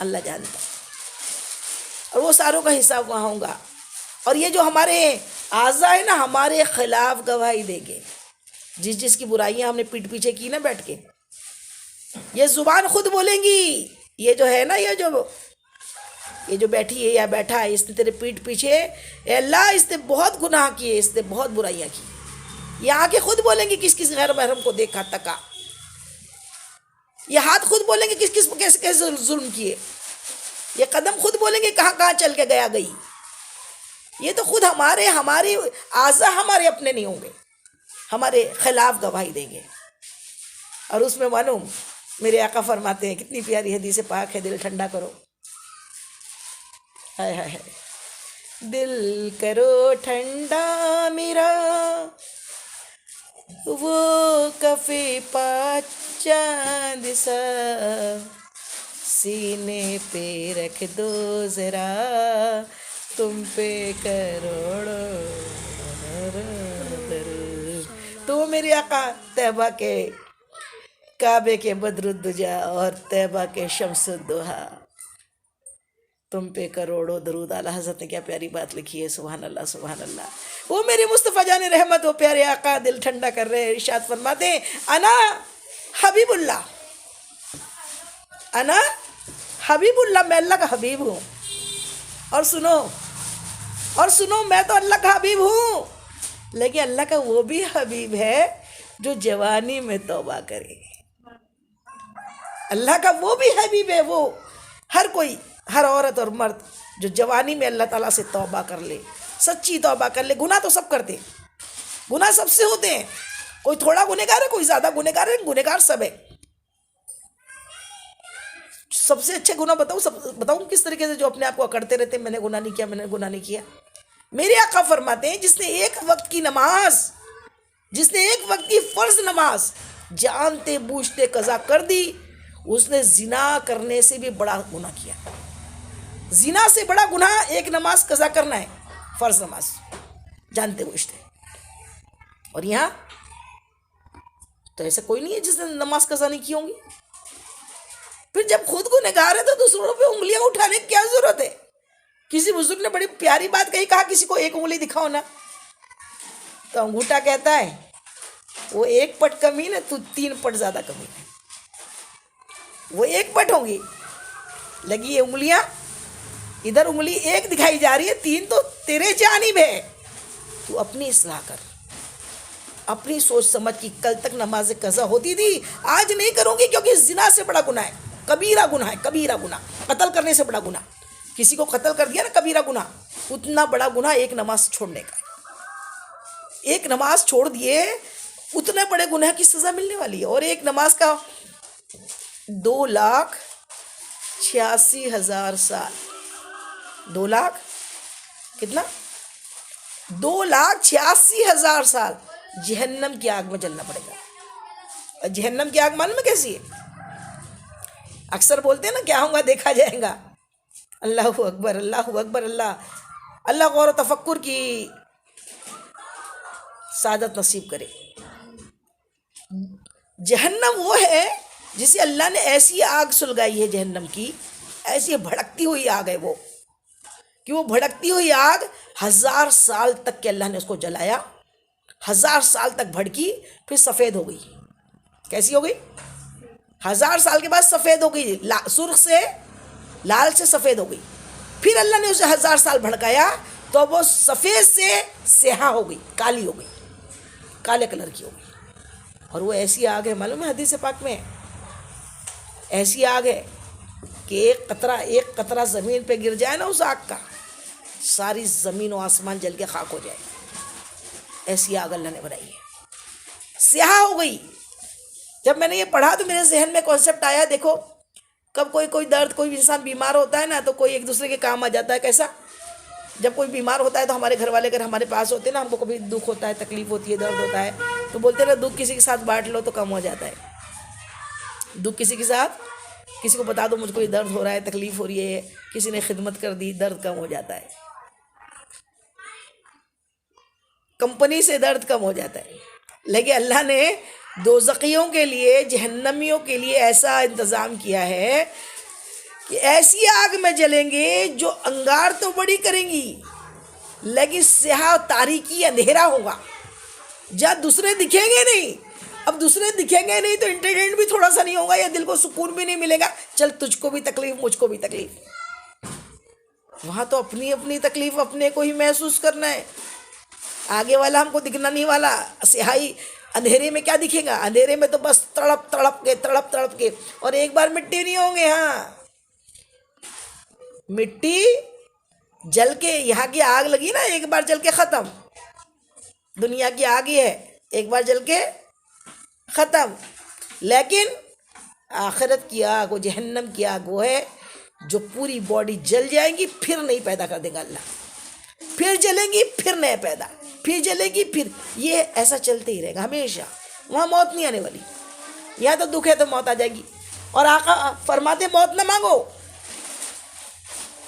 اللہ جانتا، اور وہ ساروں کا حساب وہاں ہوگا. اور یہ جو ہمارے اعضاء ہے نا، ہمارے خلاف گواہی دیں گے. جس کی برائیاں ہم نے پیٹ پیچھے کی نا بیٹھ کے، یہ زبان خود بولیں گی. یہ جو ہے نا، یہ جو بیٹھی ہے یا بیٹھا ہے، اس نے تیرے پیٹ پیچھے، اے اللہ اس نے بہت گناہ کیے، اس نے بہت برائیاں کی. یہ آ کے خود بولیں گے کس کس غیر محرم کو دیکھا تکا. یہ ہاتھ خود بولیں گے کس کیسے ظلم کیے. یہ قدم خود بولیں گے کہاں کہاں چل کے گئی. یہ تو خود ہمارے اعضاء ہمارے اپنے نہیں ہوں گے، ہمارے خلاف گواہی دیں گے. اور اس میں معلوم میرے آقا فرماتے ہیں، کتنی پیاری حدیث پاک ہے، دل ٹھنڈا کرو. ہائے ہائے ہائے، دل کرو ٹھنڈا میرا، وہ کفِ پا چاند سا، سینے پہ رکھ دو ذرا، تم پہ کروڑوں درود. تو میرے آقا طیبہ کے، کعبے کے بدر الدجا اور طیبہ کے شمس الضحیٰ، تم پہ کروڑوں درود. اعلیٰ حضرت نے کیا پیاری بات لکھی ہے. سبحان اللہ سبحان اللہ. وہ میرے مصطفیٰ جان رحمت وہ پیارے آقا دل ٹھنڈا کر رہے ہیں. ارشاد فرماتے ہیں انا حبیب اللہ, انا حبیب اللہ, میں اللہ کا حبیب ہوں. اور سنو میں تو اللہ کا حبیب ہوں, لیکن اللہ کا وہ بھی حبیب ہے جو جوانی میں توبہ کرے. اللہ کا وہ بھی حبیب ہے, وہ ہر کوئی, ہر عورت اور مرد جو جوانی میں اللہ تعالیٰ سے توبہ کر لے, سچی توبہ کر لے. گناہ تو سب کرتے ہیں, گناہ سب سے ہوتے ہیں. کوئی تھوڑا گنہگار ہے, کوئی زیادہ گنہگار ہے, گنہگار سب ہے. سب سے اچھے گناہ بتاؤں کس طریقے سے, جو اپنے آپ کو اکڑتے رہتے ہیں میں نے گناہ نہیں کیا, میں نے گناہ نہیں کیا. میرے آقا فرماتے ہیں جس نے ایک وقت کی نماز, جس نے ایک وقت کی فرض نماز جانتے بوجھتے قضا کر دی, اس نے زنا کرنے سے بھی بڑا گناہ کیا. زنا سے بڑا گناہ ایک نماز قضا کرنا ہے, فرض نماز جانتے بوجھتے. اور یہاں تو ایسا کوئی نہیں ہے جس نے نماز قضا نہیں کی ہوں گی. پھر جب خود کو نگار ہے تو دوسروں پہ انگلیاں اٹھانے کی کیا ضرورت ہے. کسی بزرگ نے بڑی پیاری بات کہی, کہا کسی کو ایک انگلی دکھاؤ نا, تو انگوٹھا کہتا ہے وہ ایک پٹ کمین ہے, تو 3 پٹ زیادہ کمین ہے. وہ ایک پٹ ہوں گی, لگی یہ انگلیاں, ادھر انگلی ایک دکھائی جا رہی ہے, 3 تو تیرے جانب ہے. تو اپنی اصلاح کر, اپنی سوچ سمجھ کی. کل تک نماز قضا ہوتی تھی, آج نہیں کروں گی, کیونکہ زنا سے بڑا گناہ ہے, کبیرہ گناہ ہے, کبیرہ گناہ. قتل کرنے سے بڑا گناہ, کسی کو قتل کر دیا نا, کبیرہ گناہ. اتنا بڑا گناہ ایک نماز چھوڑنے کا ہے. ایک نماز چھوڑ دیے, اتنے بڑے گناہ کی سزا ملنے والی ہے. اور ایک نماز کا 2,86,000 سال, 2 لاکھ کتنا, 2,86,000 سال جہنم کی آگ میں جلنا پڑے گا. جہنم کی آگ معلوم ہے کیسی ہے؟ اکثر بولتے ہیں نا کیا ہوں گا دیکھا جائے گا. اللہ اکبر, اللہ اکبر. اللہ غور و تفکر کی سعادت نصیب کرے. جہنم وہ ہے جسے اللہ نے ایسی آگ سلگائی ہے, جہنم کی ایسی بھڑکتی ہوئی آگ ہے وہ, کہ وہ بھڑکتی ہوئی آگ 1000 سال تک کہ اللہ نے اس کو جلایا, 1000 سال تک بھڑکی, پھر سفید ہو گئی. کیسی ہو گئی؟ 1000 سال کے بعد سفید ہو گئی, سرخ سے لال سے سفید ہو گئی. پھر اللہ نے اسے 1000 سال بھڑکایا تو وہ سفید سے سیاہ ہو گئی, کالی ہو گئی, کالے کلر کی ہو گئی. اور وہ ایسی آگ ہے, معلوم ہے حدیث پاک میں, ایسی آگ ہے کہ ایک قطرہ زمین پہ گر جائے نا اس آگ کا, ساری زمین و آسمان جل کے خاک ہو جائے. ایسی آگ اللہ نے بنائی ہے, سیاہ ہو گئی. جب میں نے یہ پڑھا تو میرے ذہن میں کانسیپٹ آیا, دیکھو کب کوئی درد, کوئی انسان بیمار ہوتا ہے نا, تو کوئی ایک دوسرے کے کام آ جاتا ہے. کیسا؟ جب کوئی بیمار ہوتا ہے تو ہمارے گھر والے اگر ہمارے پاس ہوتے ہیں نا, ہم کو کبھی دکھ ہوتا ہے, تکلیف ہوتی ہے, درد ہوتا ہے, تو بولتے ہیں نا دکھ کسی کے ساتھ بانٹ لو تو کم ہو جاتا ہے. دکھ کسی کے ساتھ, کسی کو بتا دو مجھ کو یہ درد ہو رہا ہے, تکلیف ہو رہی ہے, کسی نے خدمت کر دی, درد کم ہو جاتا ہے. کمپنی سے درد کم ہو جاتا ہے. لیکن اللہ نے دوزخیوں کے لیے, جہنمیوں کے لیے ایسا انتظام کیا ہے کہ ایسی آگ میں جلیں گے جو انگار تو بڑی کریں گی, لیکن سیاہ تاریکی اندھیرا ہوگا, جہاں دوسرے دکھیں گے نہیں. اب دوسرے دکھیں گے نہیں تو انٹرٹینمنٹ بھی تھوڑا سا نہیں ہوگا, یا دل کو سکون بھی نہیں ملے گا. چل تجھ کو بھی تکلیف, مجھ کو بھی تکلیف. وہاں تو اپنی اپنی تکلیف اپنے کو ہی محسوس کرنا ہے. آگے والا ہم کو دکھنا نہیں والا. سیاہی اندھیرے میں کیا دکھے گا؟ اندھیرے میں تو بس تڑپ تڑپ کے, اور ایک بار مٹی نہیں ہوں گے. ہاں, مٹی جل کے, یہاں کی آگ لگی نا, ایک بار جل کے ختم. دنیا کی آگ ہی ہے, ایک بار جل کے ختم. لیکن آخرت کی آگ, وہ جہنم کی آگ وہ ہے جو پوری باڈی جل جائیں گی, پھر نہیں پیدا کر دے گا اللہ. پھر جلیں گی, پھر نئے پیدا, پھر جلے گی, پھر. یہ ایسا چلتے ہی رہے گا ہمیشہ. وہاں موت نہیں آنے والی. یہاں تو دکھ ہے تو موت آ جائے گی. اور آقا فرماتے موت نہ مانگو.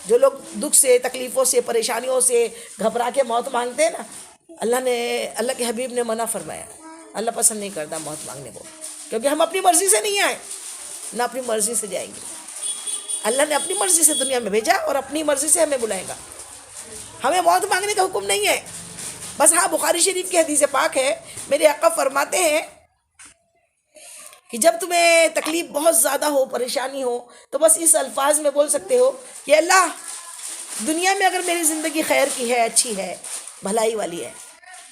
جو لوگ دکھ سے, تکلیفوں سے, پریشانیوں سے گھبرا کے موت مانگتے ہیں نا, اللہ کے حبیب نے منع فرمایا. اللہ پسند نہیں کرتا موت مانگنے کو, کیونکہ ہم اپنی مرضی سے نہیں آئے, نہ اپنی مرضی سے جائیں گے. اللہ نے اپنی مرضی سے دنیا میں بھیجا اور اپنی مرضی سے ہمیں بلائے گا. ہمیں موت مانگنے کا حکم نہیں ہے. بس ہاں بخاری شریف کی حدیث پاک ہے، میرے آقا فرماتے ہیں کہ جب تمہیں تکلیف بہت زیادہ ہو، پریشانی ہو، تو بس اس الفاظ میں بول سکتے ہو کہ اللہ دنیا میں اگر میری زندگی خیر کی ہے، اچھی ہے، بھلائی والی ہے،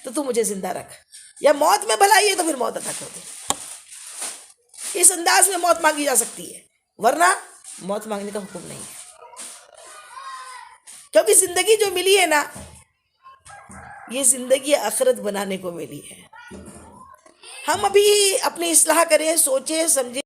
تو مجھے زندہ رکھ، یا موت میں بھلائی ہے تو پھر موت عطا کر دے. اس انداز میں موت مانگی جا سکتی ہے، ورنہ موت مانگنے کا حکم نہیں ہے. کیونکہ زندگی جو ملی ہے نا، یہ زندگی آخرت بنانے کو ملی ہے. ہم ابھی اپنی اصلاح کریں، سوچیں سمجھیں.